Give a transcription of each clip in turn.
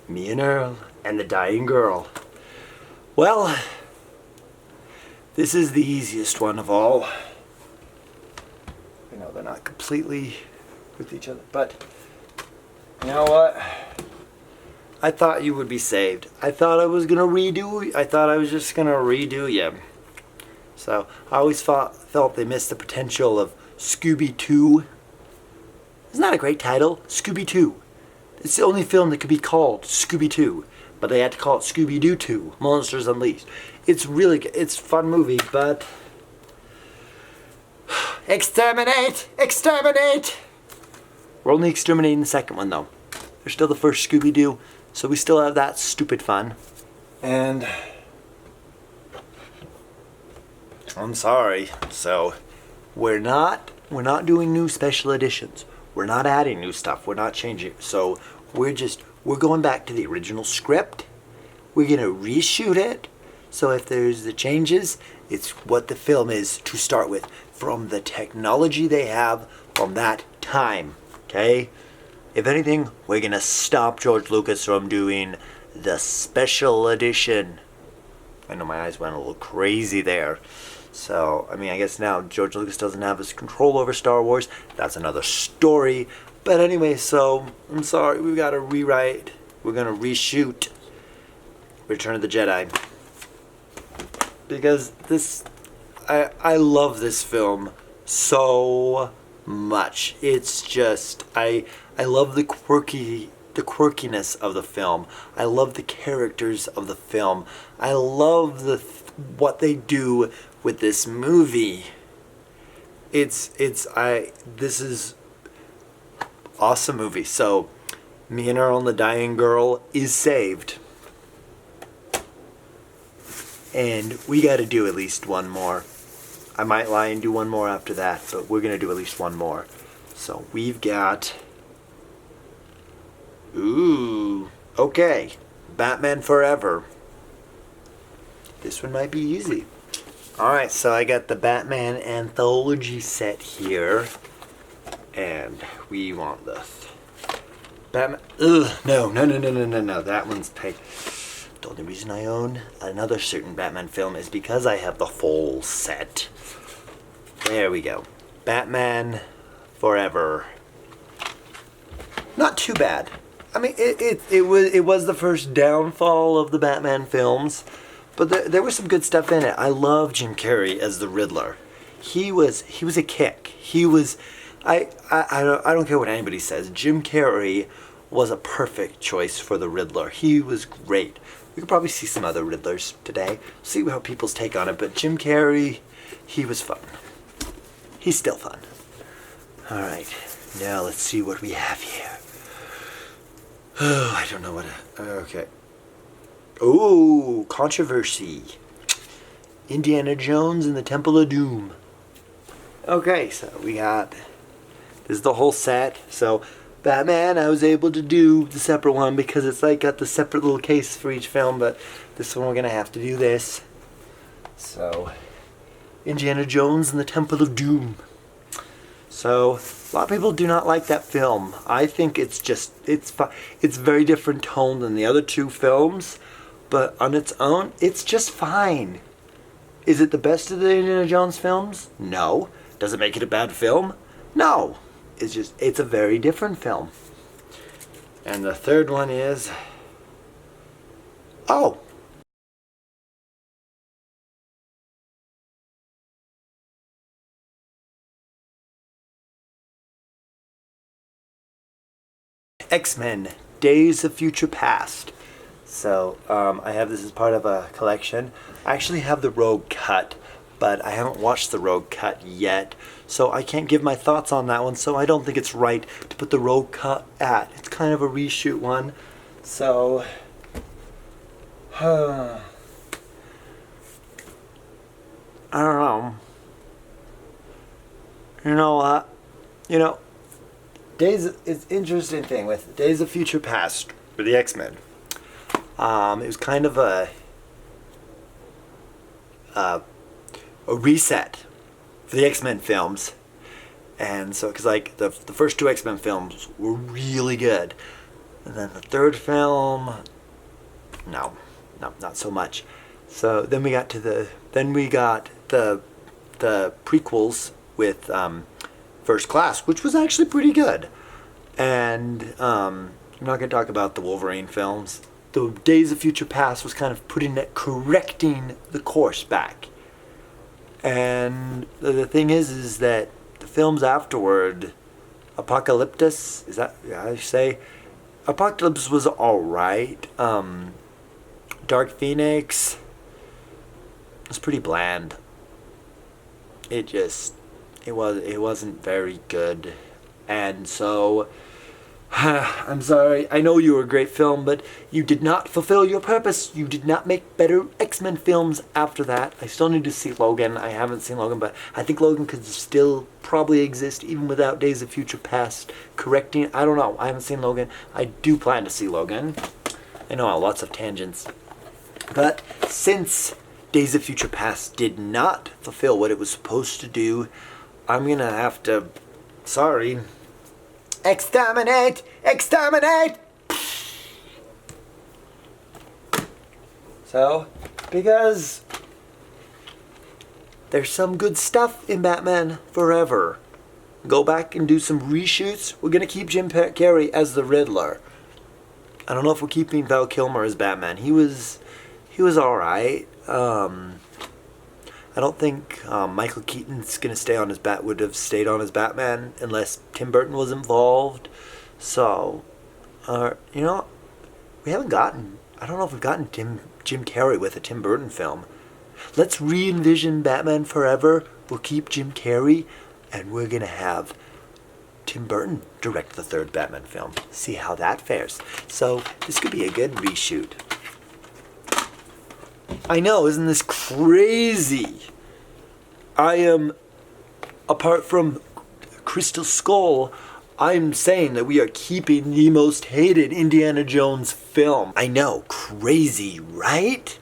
Me and Earl and the dying girl. Well, this is the easiest one of all. I know they're not completely with each other, but you know what? I thought you would be saved. I thought I was just gonna redo you. So I always felt they missed the potential of Scooby-Doo. Isn't that a great title? Scooby-Doo. It's the only film that could be called Scooby-Doo, but they had to call it Scooby-Doo 2, Monsters Unleashed. It's it's a fun movie, but Exterminate! Exterminate! We're only exterminating the second one though. There's still the first Scooby-Doo, so we still have that stupid fun. And I'm sorry. So we're not doing new special editions. We're not adding new stuff. We're not changing. So we're going back to the original script. We're going to reshoot it. So if there's the changes, it's what the film is to start with from the technology they have from that time. Okay? If anything, we're going to stop George Lucas from doing the special edition. I know my eyes went a little crazy there. So, I mean, I guess now George Lucas doesn't have his control over Star Wars. That's another story. But anyway, so, I'm sorry, we've got to rewrite. We're going to reshoot Return of the Jedi. Because I love this film so much. It's just, I love the quirkiness of the film. I love the characters of the film. I love what they do with this movie. This is awesome movie. So Me and Earl and the Dying Girl is saved. And we got to do at least one more. I might lie and do one more after that, but we're going to do at least one more. So we've got... Ooh, okay. Batman Forever. This one might be easy. Alright, so I got the Batman Anthology set here. And we want this. Batman... Ugh, no. That one's tight. The only reason I own another certain Batman film is because I have the full set. There we go. Batman Forever. Not too bad. I mean, it was the first downfall of the Batman films, but there was some good stuff in it. I love Jim Carrey as the Riddler. He was a kick. I don't care what anybody says. Jim Carrey was a perfect choice for the Riddler. He was great. We could probably see some other Riddlers today. See how people's take on it. But Jim Carrey, he was fun. He's still fun. All right, now let's see what we have here. Oh, I don't know what. Okay. Oh, controversy. Indiana Jones and the Temple of Doom. Okay, so we got. This is the whole set. So, Batman, I was able to do the separate one because it's like got the separate little case for each film, but this one we're gonna have to do this. So, Indiana Jones and the Temple of Doom. So, a lot of people do not like that film. I think it's very different tone than the other two films, but on its own, it's just fine. Is it the best of the Indiana Jones films? No. Does it make it a bad film? No. It's a very different film. And the third one is... Oh! X-Men, Days of Future Past. So, I have this as part of a collection. I actually have the Rogue Cut, but I haven't watched the Rogue Cut yet, so I can't give my thoughts on that one, so I don't think it's right to put the Rogue Cut at. It's kind of a reshoot one, so... I don't know. You know what? It's interesting thing with Days of Future Past for the X-Men. It was kind of a reset for the X-Men films, and so because like the first two X-Men films were really good. And then the third film, no, not so much. So then we got the prequels with First Class, which was actually pretty good. And I'm not going to talk about the Wolverine films. The Days of Future Past was kind of correcting the course back. And the thing is that the films afterward, Apocalyptus, is that how you say? Apocalypse was alright. Dark Phoenix was pretty bland. It wasn't very good. And so, I'm sorry, I know you were a great film, but you did not fulfill your purpose. You did not make better X-Men films after that. I still need to see Logan. I haven't seen Logan, but I think Logan could still probably exist even without Days of Future Past correcting. I don't know. I haven't seen Logan. I do plan to see Logan. I know, lots of tangents. But since Days of Future Past did not fulfill what it was supposed to do, I'm going to have to, sorry, Exterminate! Exterminate! So, because there's some good stuff in Batman Forever. Go back and do some reshoots. We're going to keep Jim Carrey as the Riddler. I don't know if we're keeping Val Kilmer as Batman. He was alright. I don't think Michael Keaton's going to would have stayed on as Batman unless Tim Burton was involved. So, we haven't gotten, I don't know if we've gotten Jim Carrey with a Tim Burton film. Let's re-envision Batman Forever. We'll keep Jim Carrey, and we're going to have Tim Burton direct the third Batman film. See how that fares. So, this could be a good reshoot. I know, isn't this crazy? I am, apart from Crystal Skull, I'm saying that we are keeping the most hated Indiana Jones film. I know, crazy, right?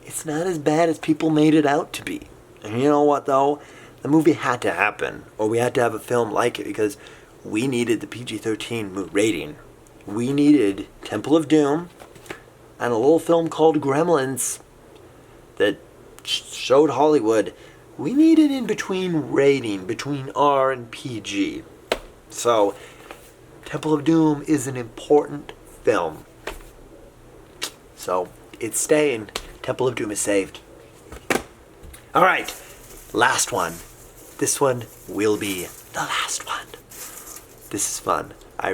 It's not as bad as people made it out to be. And you know what, though? The movie had to happen, or we had to have a film like it, because we needed the PG-13 rating. We needed Temple of Doom, and a little film called Gremlins that showed Hollywood we needed in between rating between R and PG. So Temple of Doom is an important film. So it's staying. Temple of Doom is saved. All right, last one. This one will be the last one. This is fun. I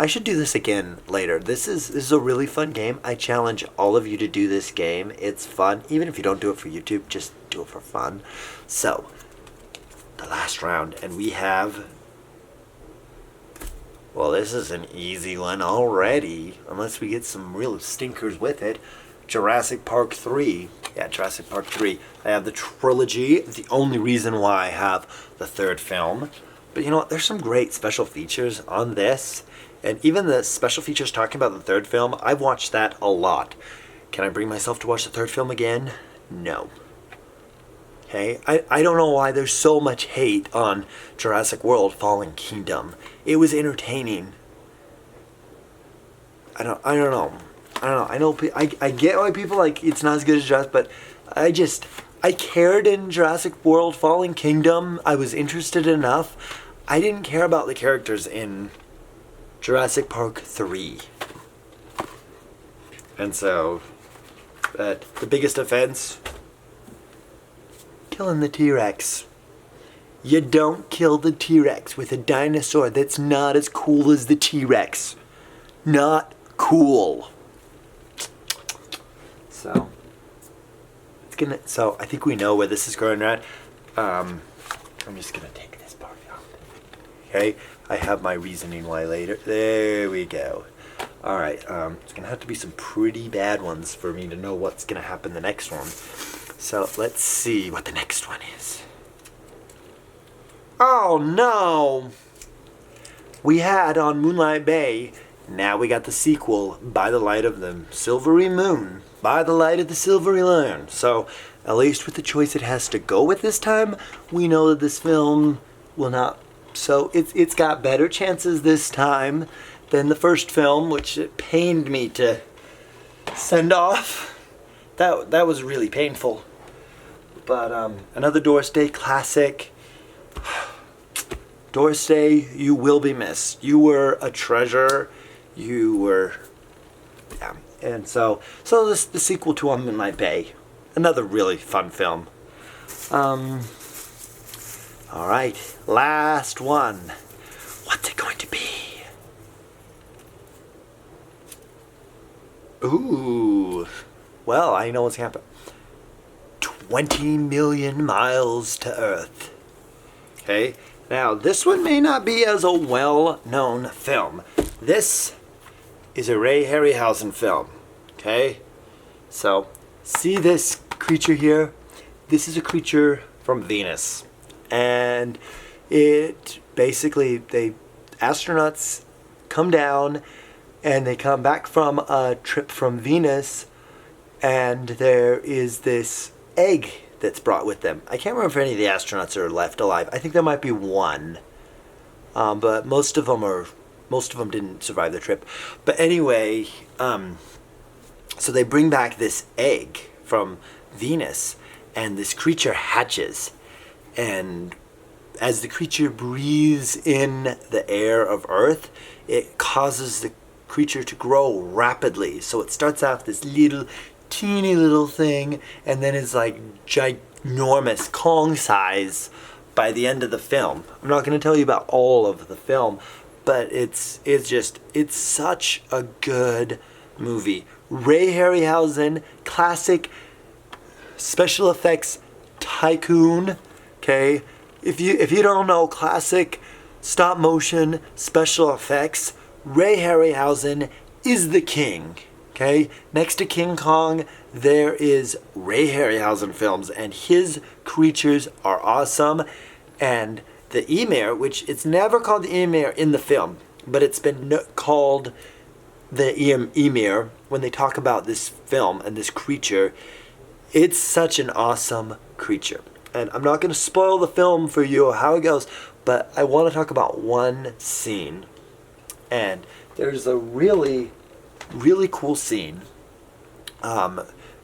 should do this again later. This is a really fun game. I challenge all of you to do this game. It's fun. Even if you don't do it for YouTube, just do it for fun. So, the last round, and we have, well, this is an easy one already, unless we get some real stinkers with it. Jurassic Park 3. Yeah, Jurassic Park 3. I have the trilogy. The only reason why I have the third film. But you know what? There's some great special features on this. And even the special features talking about the third film, I've watched that a lot. Can I bring myself to watch the third film again? No. Okay? I don't know why there's so much hate on Jurassic World Fallen Kingdom. It was entertaining. I don't know. I get why people like it's not as good as Jurassic, but I cared in Jurassic World Fallen Kingdom. I was interested enough. I didn't care about the characters in Jurassic Park 3. And so, the biggest offense, killing the T-Rex. You don't kill the T-Rex with a dinosaur that's not as cool as the T-Rex. Not cool. So I think we know where this is going at. I'm just gonna take this part out. Okay, I have my reasoning why later. There we go. All right, it's gonna have to be some pretty bad ones for me to know what's gonna happen the next one. So let's see what the next one is. Oh no! We had on Moonlight Bay. Now we got the sequel, By the Light of the Silvery Moon. By the Light of the Silvery Moon. So, at least with the choice it has to go with this time, we know that this film will not So it's got better chances this time than the first film, which it pained me to send off. That was really painful. But another Doris Day classic. Doris Day, you will be missed. You were a treasure. You were, yeah. And so this the sequel to In My Bay, another really fun film. All right, last one. What's it going to be? Ooh, well, I know what's happening. 20 million miles to Earth. Okay, now this one may not be as a well-known film. This is a Ray Harryhausen film. Okay, so see this creature here? This is a creature from Venus, and it basically astronauts come down and they come back from a trip from Venus, and there is this egg that's brought with them. I can't remember if any of the astronauts are left alive. I think there might be one, but most of them didn't survive the trip. But anyway, so they bring back this egg from Venus, and this creature hatches, and as the creature breathes in the air of Earth, it causes the creature to grow rapidly. So it starts off this little teeny little thing, and then it's like ginormous Kong size by the end of the film. I'm not going to tell you about all of the film, but it's such a good movie. Ray Harryhausen, classic special effects tycoon. Okay, if you don't know classic stop motion special effects, Ray Harryhausen is the king. Okay, next to King Kong, there is Ray Harryhausen films, and his creatures are awesome. And the Emir, which it's never called the Emir in the film, but it's been called the Emir when they talk about this film and this creature. It's such an awesome creature. And I'm not going to spoil the film for you or how it goes, but I want to talk about one scene. And there's a really cool scene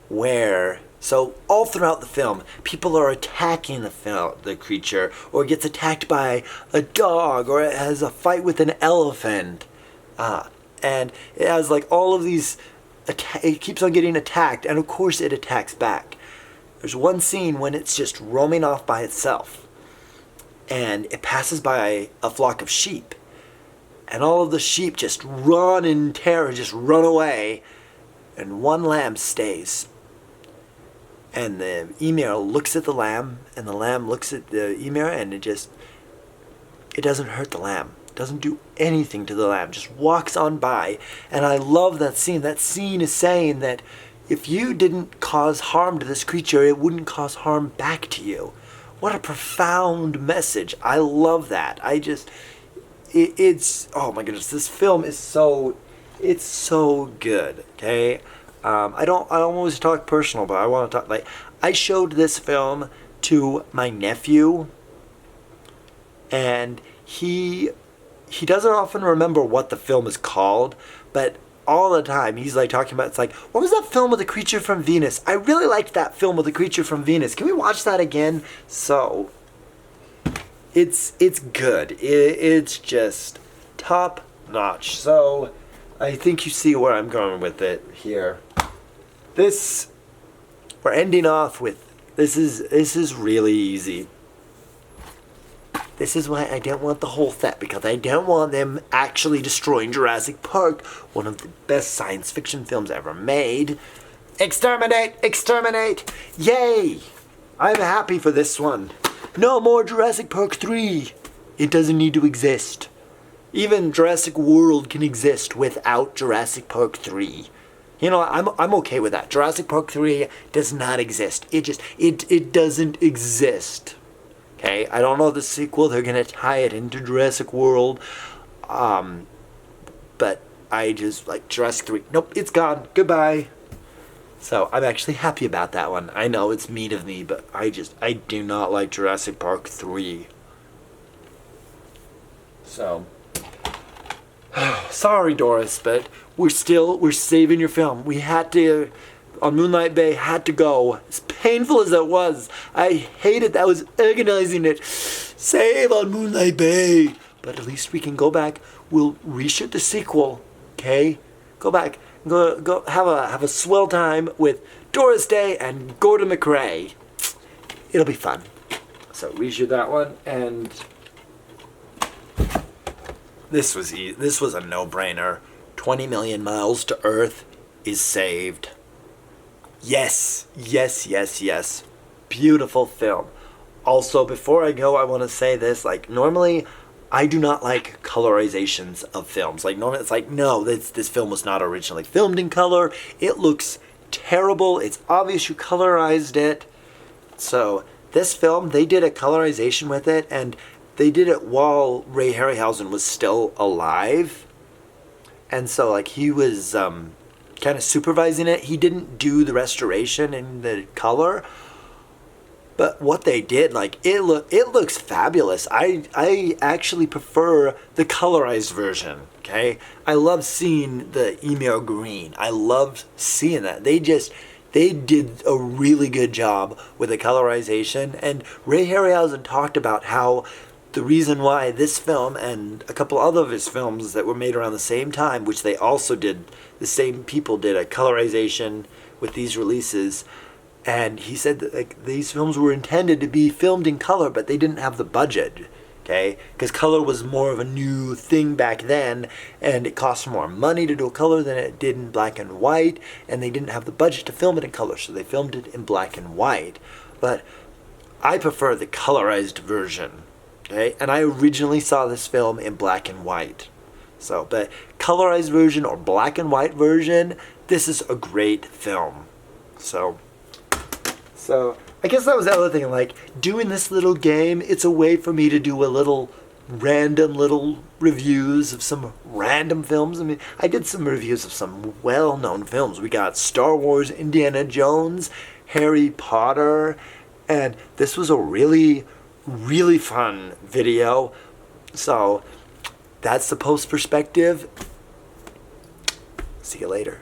where, so all throughout the film, people are attacking the creature, or it gets attacked by a dog, or it has a fight with an elephant, and it has like all of these. It keeps on getting attacked, and of course it attacks back. There's one scene when it's just roaming off by itself, and it passes by a flock of sheep. And all of the sheep just run in terror, just run away. And one lamb stays. And the Emir looks at the lamb, and the lamb looks at the Emir, and it doesn't hurt the lamb. It doesn't do anything to the lamb. Just walks on by. And I love that scene. That scene is saying that if you didn't cause harm to this creature, it wouldn't cause harm back to you. What a profound message. I love that. It's oh my goodness, this film is so good. Okay, I don't always talk personal, but I want to talk, like, I showed this film to my nephew, and he doesn't often remember what the film is called, but all the time he's like talking about, it's like, what was that film with the creature from Venus? I really liked that film with the creature from Venus. Can we watch that again? So it's good. It's just top notch. So I think you see where I'm going with it here. We're ending off with, this is really easy. This is why I didn't want the whole set, because I didn't want them actually destroying Jurassic Park, one of the best science fiction films ever made. Exterminate! Exterminate! Yay! I'm happy for this one. No more Jurassic Park 3. It doesn't need to exist. Even Jurassic World can exist without Jurassic Park 3. You know, I'm okay with that. Jurassic Park 3 does not exist. It doesn't exist. Okay, I don't know the sequel. They're gonna tie it into Jurassic World, but I just like Jurassic 3. Nope, it's gone. Goodbye. So I'm actually happy about that one. I know it's mean of me, but I do not like Jurassic Park 3. So, sorry, Doris, but we're saving your film. We had to, on Moonlight Bay, had to go. As painful as that was, I hated that I was organizing it. Save on Moonlight Bay. But at least we can go back. We'll reshoot the sequel, okay? Go back. Go have a swell time with Doris Day and Gordon McRae. It'll be fun. So reshoot that one, and this was a no-brainer. 20 million miles to Earth is saved. Yes, yes, yes, yes. Beautiful film. Also, before I go, I want to say this. Like, normally, I do not like colorizations of films. Like, normally it's like, no, this film was not originally filmed in color. It looks terrible. It's obvious you colorized it. So, this film, they did a colorization with it, and they did it while Ray Harryhausen was still alive. And so, like, he was kind of supervising it. He didn't do the restoration and the color. But what they did, like, it looks fabulous. I actually prefer the colorized version, okay? I love seeing the email green. I loved seeing that. They did a really good job with the colorization. And Ray Harryhausen talked about how the reason why this film and a couple other of his films that were made around the same time, which they also did, the same people did a colorization with these releases. And he said that, like, these films were intended to be filmed in color, but they didn't have the budget, okay? Because color was more of a new thing back then, and it cost more money to do a color than it did in black and white, and they didn't have the budget to film it in color, so they filmed it in black and white. But I prefer the colorized version, okay? And I originally saw this film in black and white. So, but colorized version or black and white version, this is a great film. So I guess that was the other thing, like, doing this little game, it's a way for me to do a little random little reviews of some random films. I mean, I did some reviews of some well-known films. We got Star Wars, Indiana Jones, Harry Potter, and this was a really, really fun video. So that's the post perspective. See you later.